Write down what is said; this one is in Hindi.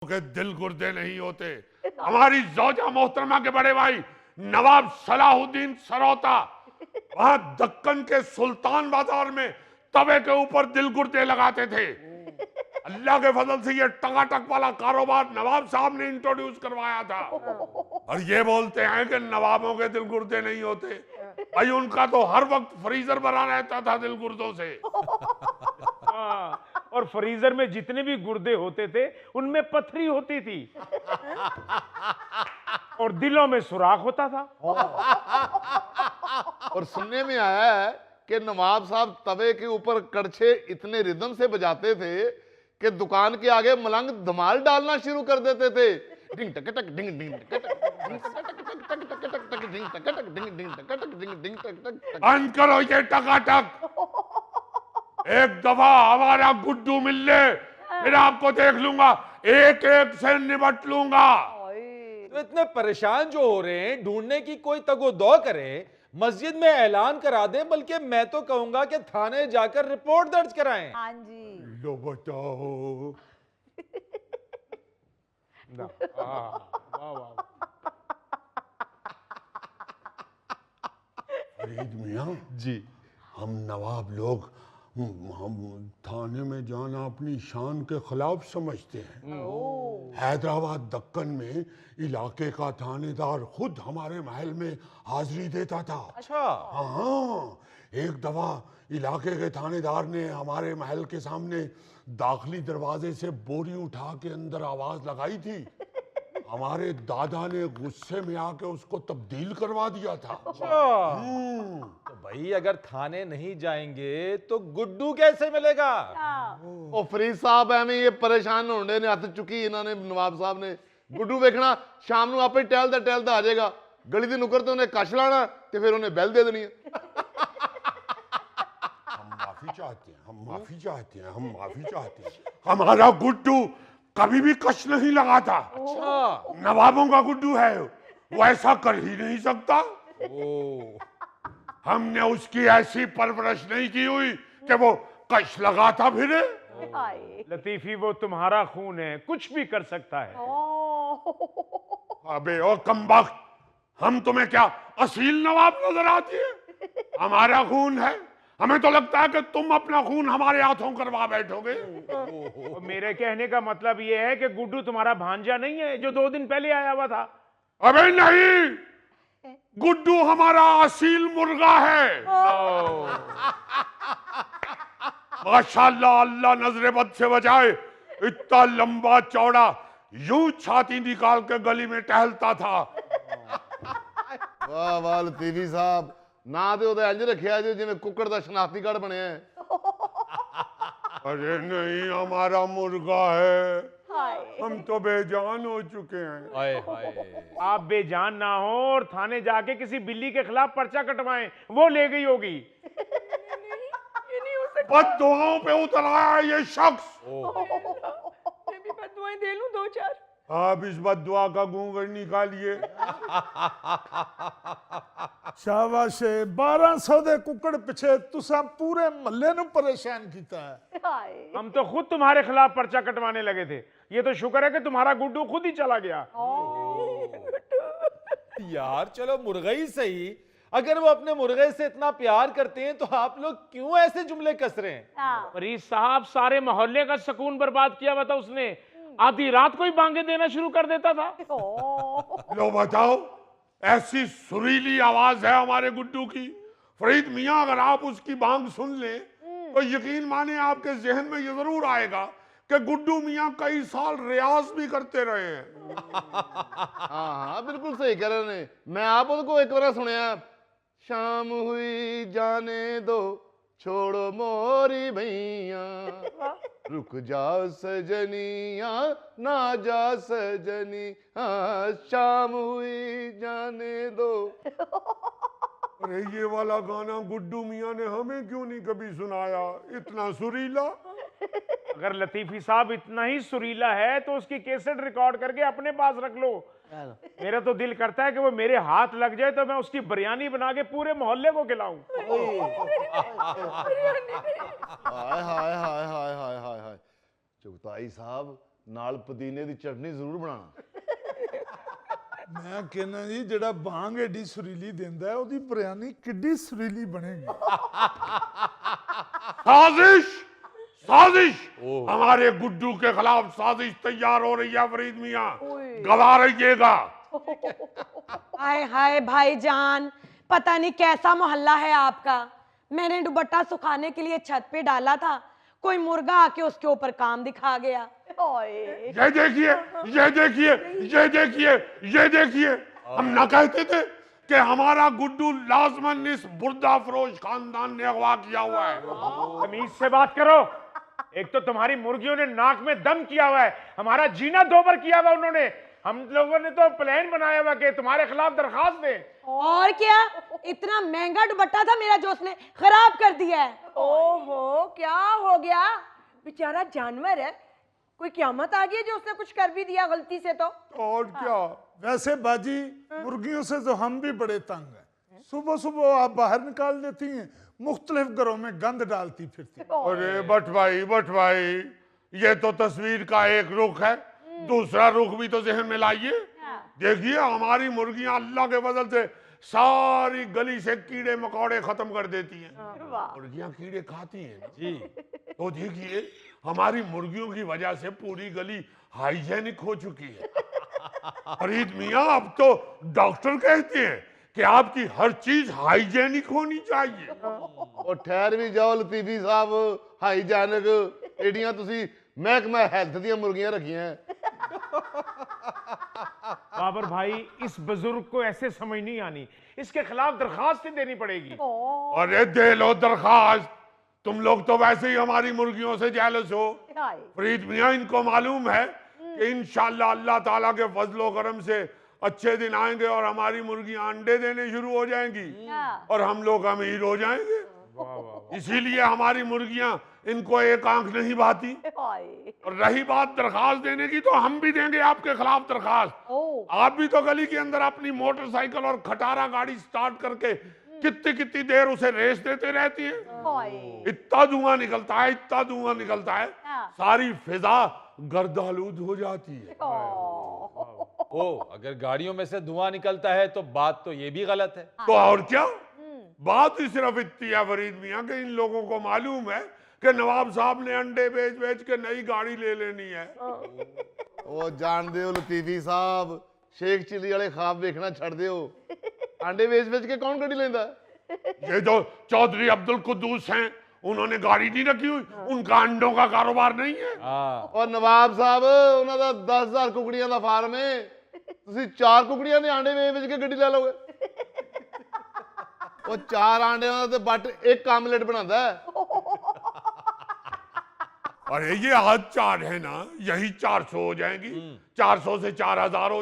के दिल गुर्दे नहीं होते। हमारी जौजा मोहतरमा के बड़े भाई नवाब सलाहुद्दीन सरोता वहां दक्कन के सुल्तान बाजार में तवे के ऊपर दिल गुर्दे लगाते थे। अल्लाह के फजल से ये टकाटक वाला कारोबार नवाब साहब ने इंट्रोड्यूस करवाया था। और ये बोलते हैं कि नवाबों के दिल गुर्दे नहीं होते। भाई उनका तो हर वक्त फ्रीजर भरा रहता था दिल गुर्दों से। हाँ, और फ्रीजर में जितने भी गुर्दे होते थे उनमें पथरी होती थी और दिलों में सुराख होता था। और सुनने में आया है कि नवाब साहब तवे के ऊपर कड़छे इतने रिदम से बजाते थे कि दुकान के आगे मलंग धमाल डालना शुरू कर देते थे। डिंग टक टक डिंग डिंग टक टक डिंग टक टक टक टक टक डिंग टक टक डिंग डिंग टक टक डिंग डिंग टक टक। बंद करो ये टकाटक। एक दफा हमारा गुड्डू मिल ले फिर आपको देख लूंगा, एक एक से निपट लूंगा। तो इतने परेशान जो हो रहे हैं, ढूंढने की कोई तगो-दो करे, मस्जिद में ऐलान करा दें, बल्कि मैं तो कहूंगा कि थाने जाकर रिपोर्ट दर्ज कराएं। हाँ जी। लो बताओ। फरीद मियां जी, हम नवाब लोग हम थाने में जाना अपनी शान के खिलाफ समझते हैं। हैदराबाद दक्कन में इलाके का थानेदार खुद हमारे महल में हाजिरी देता था। अच्छा, हाँ, एक दफा इलाके के थानेदार ने हमारे महल के सामने दाखिली दरवाजे से बोरी उठा के अंदर आवाज लगाई थी। हमारे दादा ने गुस्से में आके उसको तब्दील करवा दिया था। तो भाई अगर थाने नहीं जाएंगे तो गुड्डू कैसे मिलेगा? ओ फरीद साहब एवं ये परेशान होने ने हथ चुकी इन्होंने नवाब साहब ने। गुड्डू वेखना शाम ਨੂੰ आपे टहलदा आ जाएगा, गली दी नुक्कर ते उन्हें कश लाना ते फिर उन्हें बैल दे देनी है। हम माफी चाहते हैं, हम माफी चाहते हैं, हम माफी चाहते हैं। हमारा गुड्डू कभी भी कश नहीं लगाता। अच्छा, नवाबों का गुड्डू है, वो ऐसा कर ही नहीं सकता। हमने उसकी ऐसी परवरिश नहीं की हुई कि वो कश लगाता फिरे। लतीफी वो तुम्हारा खून है, कुछ भी कर सकता है। अबे ओ कमबख्त, हम तुम्हें क्या असील नवाब नजर आती है? हमारा खून है, हमें तो लगता है कि तुम अपना खून हमारे हाथों करवा बैठोगे। और मेरे कहने का मतलब ये है कि गुड्डू तुम्हारा भांजा नहीं है जो 2 दिन पहले आया हुआ था। अबे नहीं, गुड्डू हमारा असील मुर्गा है। माशाल्लाह, अल्लाह नजरे बद से बचाए, इतना लंबा चौड़ा यूं छाती निकाल के गली में टहलता था। वाह वाह लतीफी साहब, ना तो इंज रखिया जी जिवें कुक्कड़ दा शनाख्ती कार्ड बनया है। अरे नहीं, हमारा मुर्गा है, हम तो बेजान हो चुके हैं। हाय हाय। आप बेजान ना हो और थाने जाके किसी बिल्ली के खिलाफ पर्चा कटवाएं, वो ले गई होगी। बद्दुआओं पे उतर आया ये शख्स। मैं भी बददुआएं दे लूं 2-4। आप इस बद्दुआ का घूंघट निकालिए। शाबाश, 1200 दे कुकड़ पिछे तुसा पूरे महल्ले नु परेशान किया है। हम तो खुद तुम्हारे खिलाफ पर्चा कटवाने लगे थे। ये तो शुक्र है कि तुम्हारा गुड्डू खुद ही चला गया। यार चलो मुर्गा ही सही, अगर वो अपने मुर्गे से इतना प्यार करते हैं तो आप लोग क्यों ऐसे जुमले कस रहे हैं? फरीद साहब, सारे मोहल्ले का सुकून बर्बाद किया हुआ था उसने। आधी रात को ही बांगे देना शुरू कर देता था। लो बताओ, ऐसी सुरीली आवाज है हमारे गुड्डू की। फरीद मियां, अगर आप उसकी बांग सुन लें तो यकीन माने आपके जहन में ये जरूर आएगा कि गुड्डू मियां कई साल रियाज भी करते रहे हैं। हाँ हाँ बिल्कुल सही कह रहे हैं। मैं आप उनको एक बार सुनया, शाम हुई जाने दो छोड़ो मोरी भैया, रुक जा सजनिया ना जा सजनी, हाँ शाम हुई जाने दो। अरे ये वाला गाना गुड्डू मियां ने हमें क्यों नहीं कभी सुनाया, इतना सुरीला। अगर लतीफी साहब इतना ही सुरीला है तो उसकी कैसेट रिकॉर्ड करके अपने पास रख लो। मेरा तो दिल करता है कि वो मेरे हाथ लग जाए तो मैं उसकी बिरयानी बना के पूरे मोहल्ले को खिलाऊं। हाय हाय हाय हाय हाय हाय हाय। चुगताई साहब, ਨਾਲ ਪੁਦੀਨੇ ਦੀ ਚਟਨੀ ਜ਼ਰੂਰ ਬਣਾਉਣਾ। ਮੈਂ ਕਹਿੰਦਾ ਜੀ ਜਿਹੜਾ ਬਾਂਗ ਏਡੀ ਸੁਰੀਲੀ ਦਿੰਦਾ ਹੈ, ਉਹਦੀ ਬਿਰਿਆਨੀ ਕਿੱਡੀ ਸੁਰੀਲੀ ਬਣੇਗੀ। साजिश साजिश हमारे गुड्डू के खिलाफ साजिश तैयार हो रही है फरीद मियां, गवा रहिएगा। हाय हाय भाईजान, पता नहीं कैसा मोहल्ला है आपका। मैंने दुपट्टा सुखाने के लिए छत पे डाला था, कोई मुर्गा आके उसके ऊपर काम दिखा गया। ये देखिए ये देखिए ये देखिए ये देखिए, हम ना कहते थे कि हमारा गुड्डू लाजमन इस बुर्दा फरोश खानदान ने अगवा किया हुआ है। तमीज से बात करो। एक तो तुम्हारी मुर्गियों ने नाक में दम किया हुआ है, हमारा जीना दोबर किया हुआ उन्होंने। हम लोगों ने तो प्लान बनाया हुआ कि तुम्हारे खिलाफ दरखास्त दें। और क्या, इतना महंगा दुपट्टा था मेरा जो उसने खराब कर दिया है। ओहो, क्या हो गया? बेचारा जानवर है, कोई क्यामत आ गई जो उसने कुछ कर भी दिया गलती से तो। और क्या, वैसे बाजी मुर्गियों से तो हम भी बड़े तंग हैं। सुबह सुबह आप बाहर निकाल देती हैं, मुख्तलिफ घरों में गंद डालती फिरती। अरे बट भाई ये तो तस्वीर का एक रुख है, दूसरा रुख भी तो जहन में लाइए। देखिए हमारी मुर्गियां अल्लाह के फजल से सारी गली से कीड़े मकोड़े खत्म कर देती हैं। मुर्गियां कीड़े खाती हैं जी, तो देखिए हमारी मुर्गियों की वजह से पूरी गली हाइजेनिक हो चुकी है। फरीद मियां, अब तो डॉक्टर कहते हैं कि आपकी हर चीज हाइजेनिक होनी चाहिए। ਉਹ ਠਹਿਰ ਵੀ ਜਾਓ ਲਤੀਫੀ ਸਾਹਿਬ, ਹਾਈਜੈਨਿਕ ਏਡੀਆਂ ਤੁਸੀਂ ਮਹਿਕਮਾ ਹੈਲਥ ਦੀਆਂ ਮੁਰਗੀਆਂ ਰੱਖੀਆਂ। बाबर भाई, इस बुजुर्ग को ऐसे समझ नहीं आनी, इसके खिलाफ दरखास्त ही देनी पड़ेगी। अरे दे लो दरखास्त, तुम लोग तो वैसे ही हमारी मुर्गियों से जेलस हो। फरीद मियां, इनको मालूम है कि इंशाअल्लाह अल्लाह ताला के फजलो करम से अच्छे दिन आएंगे और हमारी मुर्गियां अंडे देने शुरू हो जाएंगी और हम लोग अमीर हो जाएंगे। इसीलिए हमारी मुर्गियां इनको एक आंख नहीं भाती। और रही बात दरखास्त देने की, तो हम भी देंगे आपके खिलाफ दरखास्त। आप भी तो गली के अंदर अपनी मोटरसाइकिल और खटारा गाड़ी स्टार्ट करके कितनी कितनी देर उसे रेस देते रहती हैं। इतना धुआं निकलता है, इतना धुआं निकलता है, सारी फिजा गर्दालूद हो जाती है। ओ, अगर गाड़ियों में से धुआं निकलता है तो बात तो ये भी गलत है। तो और क्या, बात ही सिर्फ इतनी है फरीद मियां कि इन लोगों को मालूम है कि नवाब साहब ने अंडे बेच बेच के नई गाड़ी ले लेनी है। ਉਹ ਜਾਣਦੇ ਹੋ ਲਤੀਫੀ ਸਾਹਿਬ, ਸ਼ੇਖ ਚਿੱਲੀ ਵਾਲੇ ਖਾਬ ਵੇਖਣਾ ਛੱਡ ਦਿਓ। ਆਂਡੇ ਵੇਚ ਕੇ ਕੌਣ ਗੱਡੀ ਲੈਂਦਾ? ये जो चौधरी अब्दुल कुद्दूस हैं, उन्होंने गाड़ी नहीं रखी हुई, उनका अंडों का कारोबार नहीं है। ਔਰ ਨਵਾਬ ਸਾਹਿਬ, ਉਹਨਾਂ ਦਾ 10,000 ਕੁਕੜੀਆਂ ਦਾ ਫਾਰਮ ਹੈ, ਤੁਸੀਂ 4 ਕੁਕੜੀਆਂ ਦੇ ਆਂਡੇ ਵੇਚ ਕੇ ਗੱਡੀ ਲੈ ਲਓਗੇ। ਉਹ 4 ਆਂਡਿਆਂ ਦਾ ਤੇ ਬੱਟ ਇੱਕ ਆਮਲੇਟ ਬਣਾਉਂਦਾ ਹੈ। अरे ये आज 4 है ना, यही 400 हो जाएंगी, 400 से 4,000 हो जाएंगी।